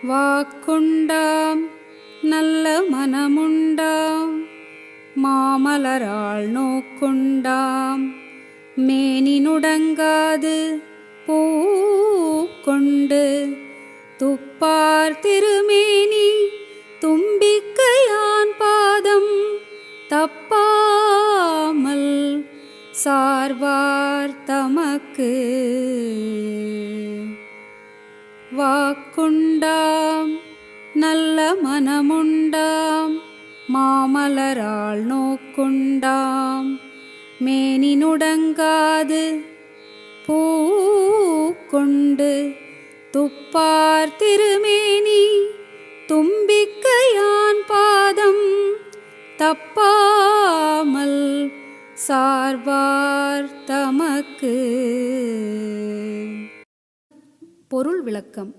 வாக்குண்டாம் நல்ல மனமுண்டாம் மாமலராள் நோக்குண்டாம் மேனினுடங்காது பூக்கொண்டு துப்பார் திருமேனி தும்பிக்கையான் பாதம் தப்பாமல் சார்வார் தமக்கு. வாக்குண்டாம் நல்ல மனமுண்டாம் மாமலராள் நோக்குண்டாம் மேனினுடங்காது பூக்கொண்டு துப்பார் திருமேனி தும்பிக்கையான் பாதம் தப்பாமல் சார்வார் தமக்கு. பொருள் விளக்கம்.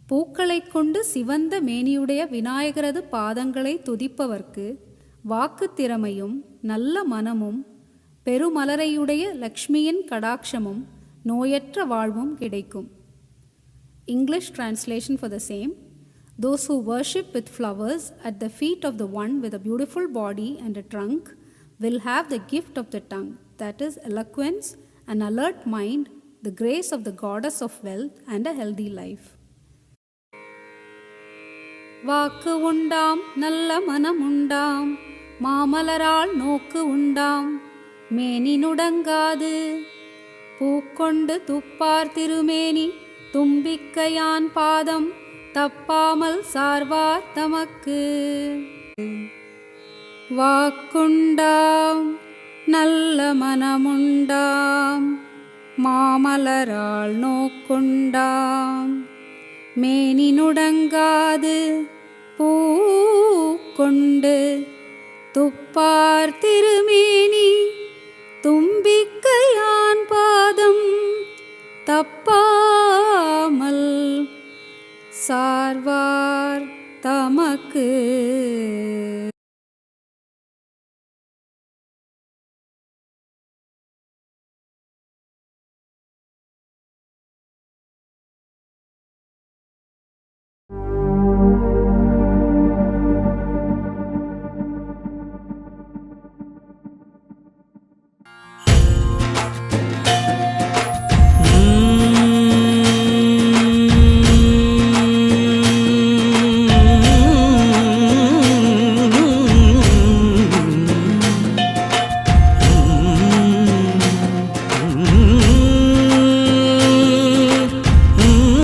பூக்களைக் கொண்டு சிவந்த மேனியுடைய விநாயகரது பாதங்களை துதிப்பவர்க்கு வாக்கு திறமையும் நல்ல மனமும் பெருமலரையுடைய லக்ஷ்மியின் கடாட்சமும் நோயற்ற வாழ்வும் கிடைக்கும். English translation for the same. Those who worship with flowers at the feet of the one with a beautiful body and a trunk will have the gift of the tongue, that is eloquence, an alert mind, the grace of the goddess of wealth and a healthy life. வாக்கு உண்டாம் நல்ல மனம் உண்டாம் மாமலராள் நோக்கு உண்டாம் மேனினுடங்காது பூக்கொண்டு துப்பார் திருமேனி தும்பிக்கையான் பாதம் தப்பாமல் சார்வார் தமக்கு. வாக்குண்டாம் நல்ல மனமுண்டாம் மாமலராள் நோக்குண்டாம் மேனினுடங்காது பூக்கொண்டு துப்பார் திருமேனி